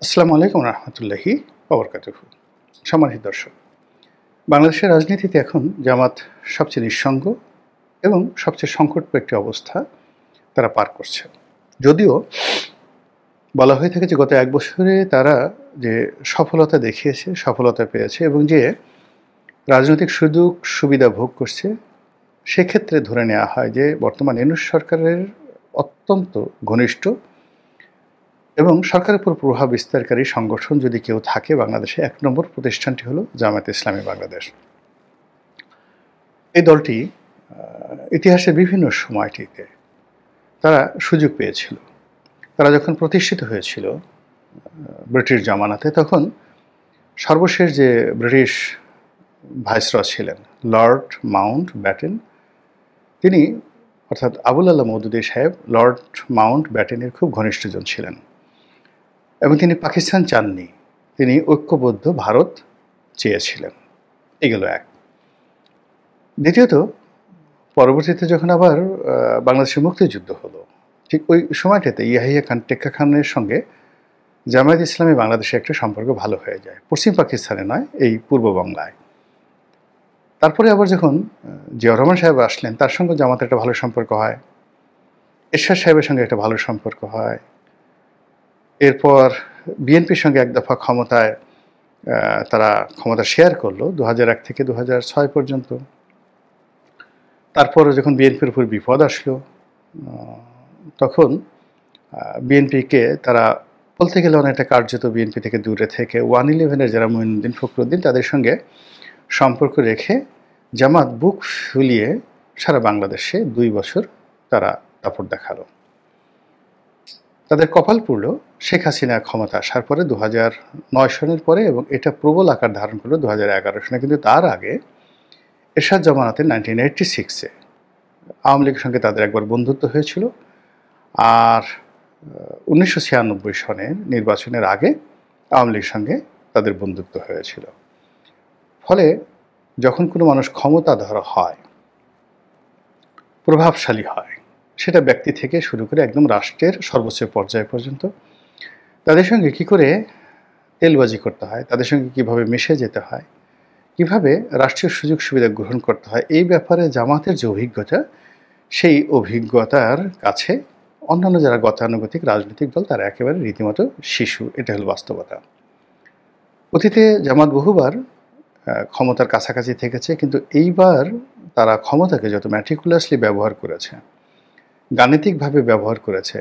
আসসালামু আলাইকুম রহমতুল্লাহি ওবরকাতুহু। সম্মানিত দর্শক, বাংলাদেশের রাজনীতিতে এখন জামাত সবচেয়ে নিঃসঙ্গ এবং সবচেয়ে সংকটময় একটি অবস্থা তারা পার করছে। যদিও বলা হয়ে থাকে যে গত এক বছরে তারা যে সফলতা দেখিয়েছে, সফলতা পেয়েছে এবং যে রাজনৈতিক সুযোগ সুবিধা ভোগ করছে, সেক্ষেত্রে ধরে নেওয়া হয় যে বর্তমান ইউনূস সরকারের অত্যন্ত ঘনিষ্ঠ এবং সরকারের উপর প্রভাব বিস্তারকারী সংগঠন যদি কেউ থাকে বাংলাদেশে, এক নম্বর প্রতিষ্ঠানটি হলো জামায়াতে ইসলামী বাংলাদেশ। এই দলটি ইতিহাসের বিভিন্ন সময়টিতে তারা সুযোগ পেয়েছিল। তারা যখন প্রতিষ্ঠিত হয়েছিল ব্রিটিশ জামানাতে, তখন সর্বশেষ যে ব্রিটিশ ভাইসরয় ছিলেন লর্ড মাউন্ট ব্যাটেন, তিনি অর্থাৎ আবুল আল্লাহ মওদুদী সাহেব লর্ড মাউন্ট ব্যাটেনের খুব ঘনিষ্ঠজন ছিলেন এবং তিনি পাকিস্তান চাননি, তিনি ঐক্যবদ্ধ ভারত চেয়েছিলেন। এগুলো এক। দ্বিতীয়ত, পরবর্তীতে যখন আবার বাংলাদেশের মুক্তিযুদ্ধ হলো, ঠিক ওই সময়টাতে ইয়াহিয়া খান টেক্কা খানের সঙ্গে জামায়াত ইসলামী বাংলাদেশে একটা সম্পর্ক ভালো হয়ে যায়, পশ্চিম পাকিস্তানে নয়, এই পূর্ব বাংলায়। তারপরে আবার যখন জিয়াউর রহমান সাহেব আসলেন, তার সঙ্গে জামাতের একটা ভালো সম্পর্ক হয়, এরশাদ সাহেবের সঙ্গে একটা ভালো সম্পর্ক হয়। এরপর বিএনপির সঙ্গে এক দফা ক্ষমতায় তারা ক্ষমতা শেয়ার করলো 2001 থেকে 2006 পর্যন্ত। তারপরে যখন বিএনপির উপর বিপদ আসলো, তখন বিএনপিকে তারা বলতে গেলে অনেকটা কার্যত বিএনপি থেকে দূরে থেকে 111-এর যারা মঈনুদ্দিন ফখরুদ্দিন, তাদের সঙ্গে সম্পর্ক রেখে জামাত বুক ফুলিয়ে সারা বাংলাদেশে 2 বছর তারা দাপট দেখালো। তাদের কপাল পুড়ল শেখ হাসিনা ক্ষমতা আসার পরে 2009 সনের পরে, এবং এটা প্রবল আকার ধারণ করলো 2011 সনে। কিন্তু তার আগে এরশাদ জামানাতে 1986-এ আওয়ামী লীগের সঙ্গে তাদের একবার বন্ধুত্ব হয়েছিল, আর 1996 সনের নির্বাচনের আগে আওয়ামী লীগের সঙ্গে তাদের বন্ধুত্ব হয়েছিল। ফলে যখন কোনো মানুষ ক্ষমতাধর হয়, প্রভাবশালী হয়, সেটা ব্যক্তি থেকে শুরু করে একদম রাষ্ট্রের সর্বোচ্চ পর্যায় পর্যন্ত, তাদের সঙ্গে কী করে তেলবাজি করতে হয়, তাদের সঙ্গে কীভাবে মিশে যেতে হয়, কীভাবে রাষ্ট্রীয় সুযোগ সুবিধা গ্রহণ করতে হয়, এই ব্যাপারে জামাতের যে অভিজ্ঞতা, সেই অভিজ্ঞতার কাছে অন্যান্য যারা গতানুগতিক রাজনৈতিক দল তারা একেবারে রীতিমতো শিশু। এটা হলো বাস্তবতা। অতীতে জামাত বহুবার ক্ষমতার কাছাকাছি থেকেছে, কিন্তু এইবার তারা ক্ষমতাকে যত ম্যাটিকুলাসলি ব্যবহার করেছে, গাণিতিকভাবে ব্যবহার করেছে,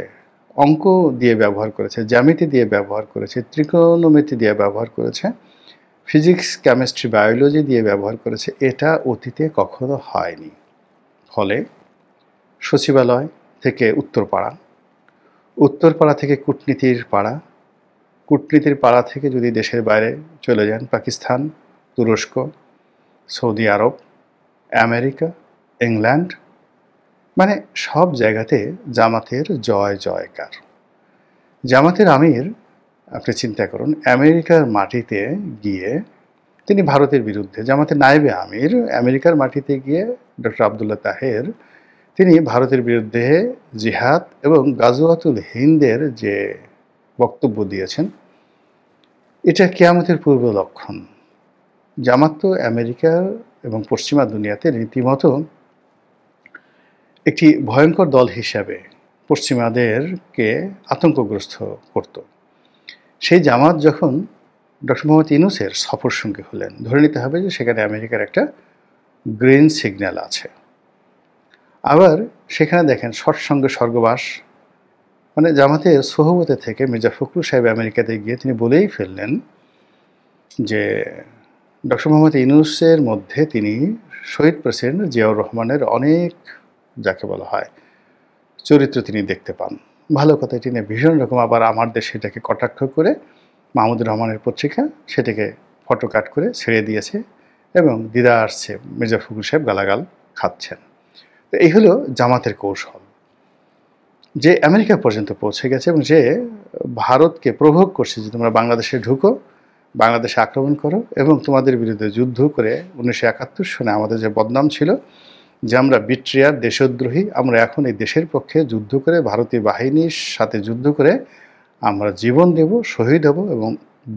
অঙ্ক দিয়ে ব্যবহার করেছে, জ্যামিতি দিয়ে ব্যবহার করেছে, ত্রিকোণমিতি দিয়ে ব্যবহার করেছে, ফিজিক্স, কেমিস্ট্রি, বায়োলজি দিয়ে ব্যবহার করেছে, এটা অতীতে কখনো হয়নি। ফলে সচিবালয় থেকে উত্তরপাড়া, উত্তরপাড়া থেকে কূটনীতির পাড়া, কূটনীতির পাড়া থেকে যদি দেশের বাইরে চলে যান, পাকিস্তান, তুরস্ক, সৌদি আরব, আমেরিকা, ইংল্যান্ড, মানে সব জায়গাতে জামাতের জয় জয়কার। জামাতের আমির, আপনি চিন্তা করুন, আমেরিকার মাটিতে গিয়ে তিনি ভারতের বিরুদ্ধে, জামাতের নায়েবে আমির আমেরিকার মাটিতে গিয়ে ডক্টর আবদুল্লাহ তাহের, তিনি ভারতের বিরুদ্ধে জিহাদ এবং গাজওয়াতুল হিন্দের যে বক্তব্য দিয়েছেন, এটা কিয়ামতের পূর্ব লক্ষণ। জামাত তো আমেরিকার এবং পশ্চিমা দুনিয়াতে রীতিমতো একটি ভয়ঙ্কর দল হিসাবে পশ্চিমাদেরকে আতঙ্কগ্রস্ত করত। সেই জামাত যখন ডক্টর মোহাম্মদ ইউনূসের সফর সঙ্গী হলেন, ধরে নিতে হবে যে সেখানে আমেরিকার একটা গ্রিন সিগন্যাল আছে। আবার সেখানে দেখেন সৎসঙ্গে স্বর্গবাস, মানে জামাতের সোহবতে থেকে মির্জা ফখরুল সাহেব আমেরিকাতে গিয়ে তিনি বলেই ফেললেন যে ডক্টর মোহাম্মদ ইউনূসের মধ্যে তিনি শহীদ প্রেসিডেন্ট জিয়াউর রহমানের অনেক, যাকে বলা হয়, চরিত্র তিনি দেখতে পান। ভালো কথা, এটি নিয়ে ভীষণ রকম আবার আমার দেশে এটাকে কটাক্ষ করে মাহমুদুর রহমানের পত্রিকা সেটাকে ফটো কাট করে ছেড়ে দিয়েছে এবং দিদা আসছে, মির্জা ফখরুল সাহেব গালাগাল খাচ্ছেন। তো এই হলো জামাতের কৌশল, যে আমেরিকা পর্যন্ত পৌঁছে গেছে এবং যে ভারতকে প্রভোগ করছে যে তোমরা বাংলাদেশে ঢুকো, বাংলাদেশে আক্রমণ করো এবং তোমাদের বিরুদ্ধে যুদ্ধ করে 1971 সনে আমাদের যে বদনাম ছিল যে আমরা বিট্রিয়ার, দেশদ্রোহী, আমরা এখন এই দেশের পক্ষে যুদ্ধ করে ভারতীয় বাহিনীর সাথে যুদ্ধ করে আমরা জীবন দেব, শহীদ হব এবং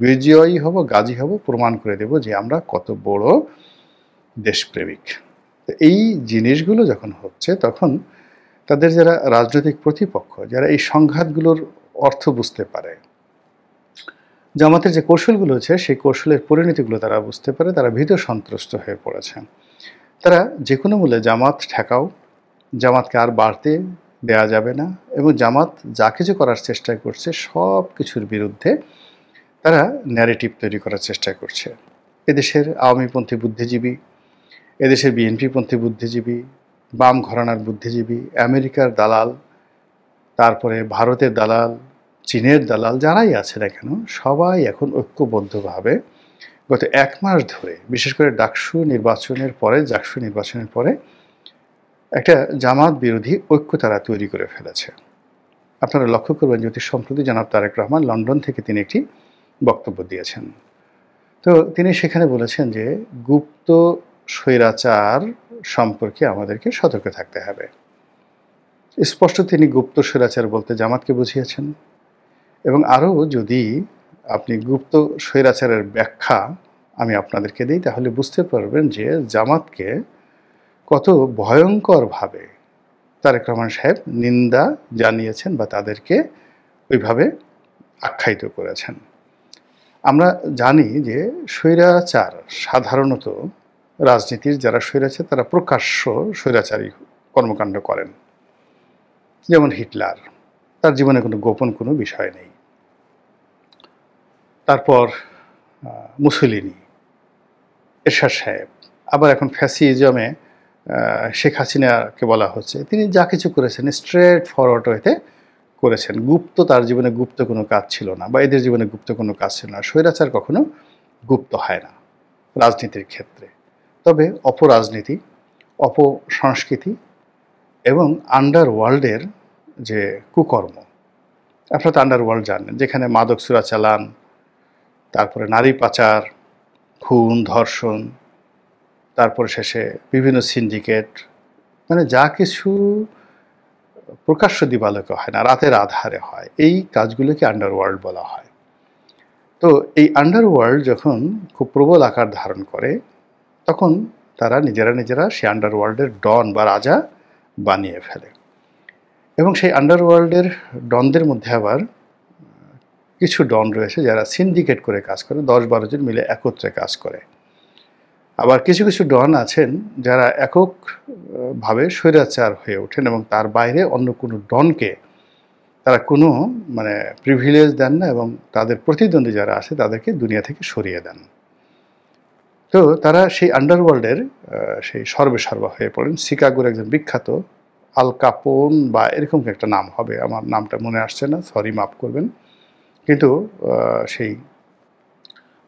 বিজয়ী হব, গাজী হব, প্রমাণ করে দেব যে আমরা কত বড় দেশপ্রেমিক। তো এই জিনিসগুলো যখন হচ্ছে তখন তাদের যারা রাজনৈতিক প্রতিপক্ষ, যারা এই সংঘাতগুলোর অর্থ বুঝতে পারে, জামাতের যে কৌশলগুলো আছে সেই কৌশলের পরিণতিগুলো তারা বুঝতে পারে, তারা ভীত সন্ত্রস্ত হয়ে পড়েছে। তারা যে কোনো মূল্যে জামাত ঠেকাও, জামাতকে আর বাড়তে দেয়া যাবে না, এবং জামাত যা কিছু করার চেষ্টা করছে সব কিছুর বিরুদ্ধে তারা ন্যারেটিভ তৈরি করার চেষ্টা করছে। এদেশের আওয়ামীপন্থী বুদ্ধিজীবী, এদেশের বিএনপিপন্থী বুদ্ধিজীবী, বাম ঘরানার বুদ্ধিজীবী, আমেরিকার দালাল, তারপরে ভারতের দালাল, চীনের দালাল, যারাই আছে না কেন সবাই এখন ঐক্যবদ্ধভাবে গত 1 মাস ধরে, বিশেষ করে জাকসু নির্বাচনের পরে একটা জামাত বিরোধী ঐক্য তারা তৈরি করে ফেলেছে। আপনারা লক্ষ্য করবেন যে অতি সম্প্রতি জনাব তারেক রহমান লন্ডন থেকে তিনি একটি বক্তব্য দিয়েছেন। তো তিনি সেখানে বলেছেন যে গুপ্ত স্বৈরাচার সম্পর্কে আমাদেরকে সতর্ক থাকতে হবে। স্পষ্ট তিনি গুপ্ত স্বৈরাচার বলতে জামাতকে বুঝিয়েছেন, এবং আরও যদি আপনি গুপ্ত স্বৈরাচারের ব্যাখ্যা আমি আপনাদেরকে দিই তাহলে বুঝতে পারবেন যে জামাতকে কত ভয়ঙ্করভাবে তারেক রহমান সাহেব নিন্দা জানিয়েছেন বা তাদেরকে ওইভাবে আখ্যায়িত করেছেন। আমরা জানি যে স্বৈরাচার সাধারণত রাজনীতির যারা স্বৈরাচার তারা প্রকাশ্য স্বৈরাচারী কর্মকাণ্ড করেন। যেমন হিটলার, তার জীবনে কোনো গোপন কোনো বিষয় নেই। তারপর মুসোলিনি, এরশাদ সাহেব, আবার এখন ফ্যাসিজমে শেখ হাসিনাকে বলা হচ্ছে, তিনি যা কিছু করেছেন স্ট্রেট ফরওয়ার্ড ওয়েতে করেছেন। তার জীবনে গুপ্ত কোনো কাজ ছিল না, বা এদের জীবনে গুপ্ত কোনো কাজ ছিল না। স্বৈরাচার কখনো গুপ্ত হয় না রাজনীতির ক্ষেত্রে। তবে অপরাজনীতি, অপসংস্কৃতি এবং আন্ডারওয়ার্ল্ডের যে কুকর্ম, আপনারা তো আন্ডারওয়ার্ল্ড জানেন, যেখানে মাদক চোরাচালান, তারপরে নারী পাচার, খুন, ধর্ষণ, তারপরে শেষে বিভিন্ন সিন্ডিকেট, মানে যা কিছু প্রকাশ্য দিবালোকে হয় না, রাতের আধারে হয়, এই কাজগুলোকে আন্ডারওয়ার্ল্ড বলা হয়। তো এই আন্ডারওয়ার্ল্ড যখন খুব প্রবল আকার ধারণ করে তখন তারা নিজেরা সেই আন্ডারওয়ার্ল্ডের ডন বা রাজা বানিয়ে ফেলে। এবং সেই আন্ডারওয়ার্ল্ডের ডনদের মধ্যে আবার কিছু ডন রয়েছে যারা সিন্ডিকেট করে কাজ করে, 10-12 জন মিলে একত্রে কাজ করে। আবার কিছু কিছু ডন আছেন যারা এককভাবে স্বৈরাচার হয়ে ওঠেন এবং তার বাইরে অন্য কোনো ডনকে তারা কোনো প্রিভিলেজ দেন না, এবং তাদের প্রতিদ্বন্দ্বী যারা আছে তাদেরকে দুনিয়া থেকে সরিয়ে দেন। তো তারা সেই আন্ডারওয়ার্ল্ডের সেই সর্বেসর্বা হয়ে পড়েন। শিকাগোর একজন বিখ্যাত আল কাপোন বা এরকম একটা নাম হবে, আমার নামটা মনে আসছে না, সরি মাফ করবেন, কিন্তু সেই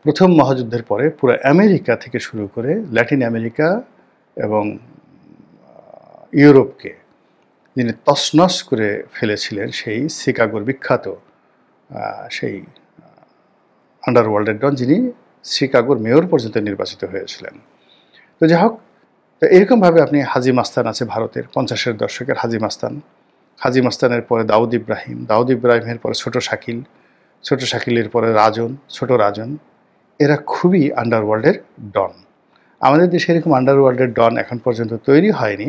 প্রথম মহাযুদ্ধের পরে পুরো আমেরিকা থেকে শুরু করে ল্যাটিন আমেরিকা এবং ইউরোপকে যিনি তছনছ করে ফেলেছিলেন, সেই শিকাগোর বিখ্যাত সেই আন্ডারওয়ার্ল্ডের ডন, যিনি শিকাগোর মেয়র পর্যন্ত নির্বাচিত হয়েছিলেন। তো যাই হোক, তো এরকমভাবে আপনি হাজি মাস্তান আছে ভারতের 50-এর দশকের হাজি মাস্তানের পরে দাউদ ইব্রাহিমের পরে ছোট শাকিলের পরে ছোট রাজন, এরা খুবই আন্ডারওয়ার্ল্ডের ডন। আমাদের দেশে এরকম আন্ডারওয়ার্ল্ডের ডন এখন পর্যন্ত তৈরি হয়নি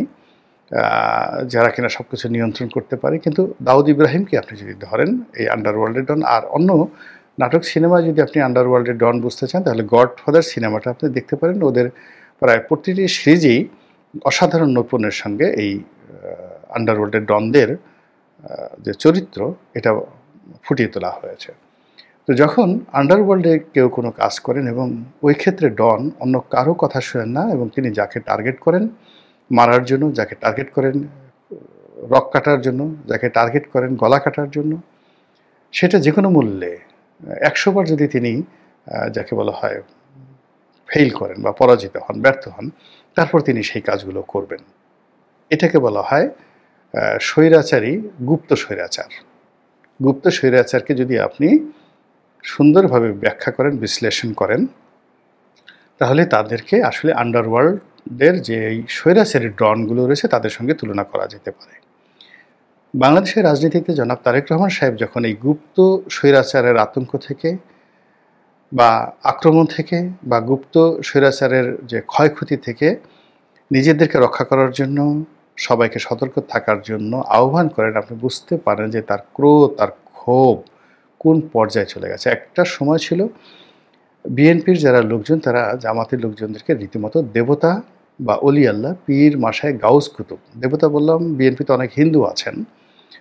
যারা কিনা সব কিছু নিয়ন্ত্রণ করতে পারে। কিন্তু দাউদ ইব্রাহিমকে আপনি যদি ধরেন এই আন্ডারওয়ার্ল্ডের ডন, আর অন্য নাটক সিনেমা যদি আপনি আন্ডারওয়ার্ল্ডের ডন বুঝতে চান তাহলে গডফাদার সিনেমাটা আপনি দেখতে পারেন। ওদের প্রায় প্রতিটি সিরিজেই অসাধারণ নৈপুণ্যের সঙ্গে এই আন্ডারওয়ার্ল্ডের ডনদের যে চরিত্র এটা ফুটিয়ে তোলা হয়েছে। তো যখন আন্ডারওয়ার্ল্ডে কেউ কোনো কাজ করেন এবং ওই ক্ষেত্রে ডন অন্য কারো কথা শোনেন না, এবং তিনি যাকে টার্গেট করেন মারার জন্য, যাকে টার্গেট করেন রক কাটার জন্য, যাকে টার্গেট করেন গলা কাটার জন্য, সেটা যে কোনো মূল্যে 100 বার যদি তিনি যাকে বলা হয় ফেইল করেন বা পরাজিত হন, ব্যর্থ হন, তারপর তিনি সেই কাজগুলো করবেন। এটাকে বলা হয় স্বৈরাচারী গুপ্ত স্বৈরাচারকে যদি আপনি সুন্দরভাবে ব্যাখ্যা করেন, বিশ্লেষণ করেন, তাহলে তাদেরকে আসলে আন্ডারওয়ার্ল্ডের যে এই স্বৈরাচারী ডনগুলো রয়েছে তাদের সঙ্গে তুলনা করা যেতে পারে। বাংলাদেশের রাজনীতিতে জনাব তারেক রহমান সাহেব যখন এই গুপ্ত স্বৈরাচারের আতঙ্ক থেকে বা আক্রমণ থেকে বা গুপ্ত স্বৈরাচারের যে ক্ষয়ক্ষতি থেকে নিজেদেরকে রক্ষা করার জন্য, সবাইকে সতর্ক থাকার জন্য আহ্বান করেন, আপনি বুঝতে পারেন যে তার ক্রোধ, তার ক্ষোভ কোন পর্যায়ে চলে গেছে। একটা সময় ছিল বিএনপির যারা লোকজন তারা জামাতের লোকজনদেরকে রীতিমতো দেবতা বা অলি আল্লাহ, পীর, মাশায়েখ, গাউস, কুতুব, দেবতা বললাম, বিএনপিতে অনেক হিন্দু আছেন।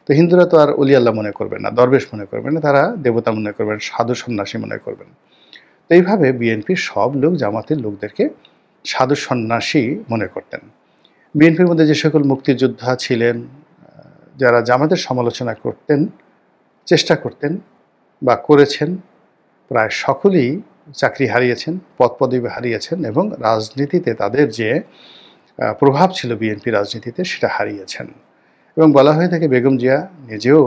তো হিন্দুরা তো আর অলি আল্লাহ মনে করবেন না, দরবেশ মনে করবেন না, তারা দেবতা মনে করবেন, সাধু সন্ন্যাসী মনে করবেন। তো এইভাবে বিএনপির সব লোক জামাতের লোকদেরকে সাধু সন্ন্যাসী মনে করতেন। বিএনপির মধ্যে যে সকল মুক্তিযোদ্ধা ছিলেন, যারা জামাতের সমালোচনা করতেন, চেষ্টা করতেন বা করেছেন, প্রায় সকলেই চাকরি হারিয়েছেন, পদপদবি হারিয়েছেন এবং রাজনীতিতে তাদের যে প্রভাব ছিল বিএনপি রাজনীতিতে সেটা হারিয়েছেন। এবং বলা হয়ে থাকে বেগম জিয়া নিজেও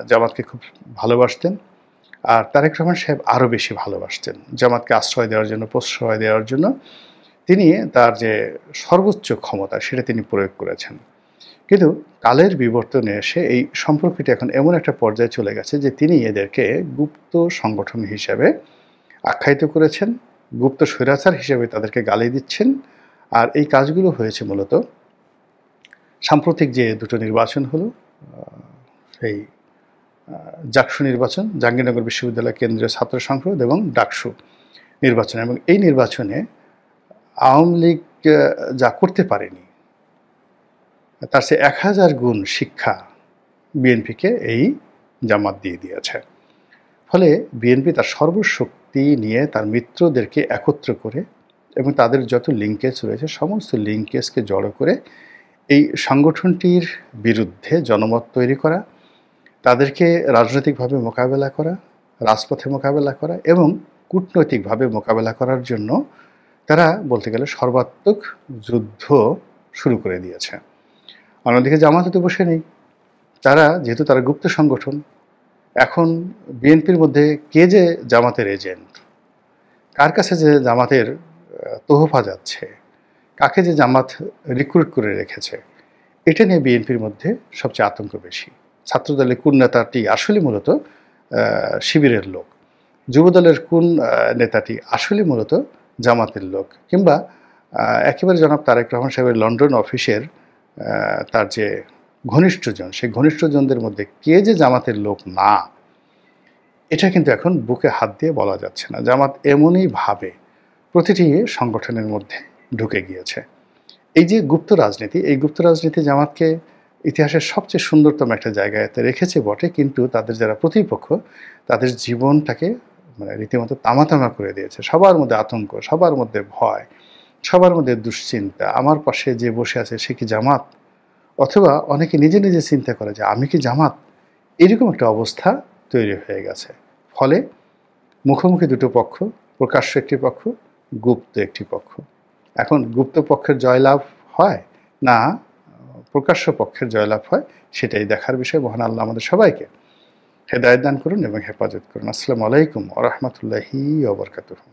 জামাতকে খুব ভালোবাসতেন, আর তারেক রহমান সাহেব আরও বেশি ভালোবাসতেন। জামাতকে আশ্রয় দেওয়ার জন্য, প্রশ্রয় দেওয়ার জন্য তিনি তার যে সর্বোচ্চ ক্ষমতা সেটা তিনি প্রয়োগ করেছেন। কিন্তু কালের বিবর্তনে এসে এই সম্পর্কটি এখন এমন একটা পর্যায়ে চলে গেছে যে তিনি এদেরকে গুপ্ত সংগঠন হিসেবে আখ্যায়িত করেছেন, গুপ্ত স্বৈরাচার হিসেবে তাদেরকে গালি দিচ্ছেন। আর এই কাজগুলো হয়েছে মূলত সাম্প্রতিক যে দুটো নির্বাচন হলো, সেই জাকসু নির্বাচন, জাহাঙ্গীরনগর বিশ্ববিদ্যালয় কেন্দ্রীয় ছাত্র সংসদ এবং ডাকসু নির্বাচন। এবং এই নির্বাচনে আওয়ামী লীগ যা করতে পারেনি তার চেয়ে 1000 গুণ শিক্ষা বিএনপিকে এই জামাত দিয়ে দিয়েছে। ফলে বিএনপি তার সর্বশক্তি নিয়ে তার মিত্রদেরকে একত্র করে এবং তাদের যত লিঙ্কেজ রয়েছে সমস্ত লিঙ্কেজকে জড়ো করে এই সংগঠনটির বিরুদ্ধে জনমত তৈরি করা, তাদেরকে রাজনৈতিকভাবে মোকাবেলা করা, রাজপথে মোকাবেলা করা এবং কূটনৈতিকভাবে মোকাবেলা করার জন্য তারা বলতে গেলে সর্বাত্মক যুদ্ধ শুরু করে দিয়েছে। অন্যদিকে জামাত তো বসে নেই, যেহেতু তারা গুপ্ত সংগঠন, এখন বিএনপির মধ্যে কে যে জামাতের এজেন্ট, কার কাছে যে জামাতের তোহফা যাচ্ছে, কাকে যে জামাত রিক্রুট করে রেখেছে, এটা নিয়ে বিএনপির মধ্যে সবচেয়ে আতঙ্ক বেশি। ছাত্রদলের কোন নেতাটি আসলে মূলত শিবিরের লোক, যুবদলের কোন নেতাটি আসলে মূলত জামাতের লোক, কিংবা একেবারে জনাব তারেক রহমান সাহেবের লন্ডন অফিসের তার যে ঘনিষ্ঠজন, সেই ঘনিষ্ঠজনদের মধ্যে কে যে জামাতের লোক না, এটা কিন্তু এখন বুকে হাত দিয়ে বলা যাচ্ছে না। জামাত এমনই ভাবে প্রতিটি সংগঠনের মধ্যে ঢুকে গিয়েছে। এই যে গুপ্ত রাজনীতি, এই গুপ্ত রাজনীতি জামাতকে ইতিহাসের সবচেয়ে সুন্দরতম একটা জায়গাতে রেখেছে বটে, কিন্তু তাদের যারা প্রতিপক্ষ তাদের জীবনটাকে রীতিমতো তামাতামা করে দিয়েছে। সবার মধ্যে আতঙ্ক, সবার মধ্যে ভয়, সবার মধ্যে দুশ্চিন্তা। আমার পাশে যে বসে আছে সে কি জামাত? অথবা অনেকে নিজে নিজে চিন্তা করে যে আমি কি জামাত? এরকম একটা অবস্থা তৈরি হয়ে গেছে। ফলে মুখোমুখি দুটো পক্ষ, প্রকাশ্য একটি পক্ষ, গুপ্ত একটি পক্ষ। এখন গুপ্ত পক্ষের জয়লাভ হয় না প্রকাশ্য পক্ষের জয়লাভ হয়, সেটাই দেখার বিষয়। মহান আল্লাহ আমাদের সবাইকে হেদায়েত দান করুন এবং হেফাজত করুন। আসসালামু আলাইকুম ওয়া রাহমাতুল্লাহি ওয়া বারাকাতুহু।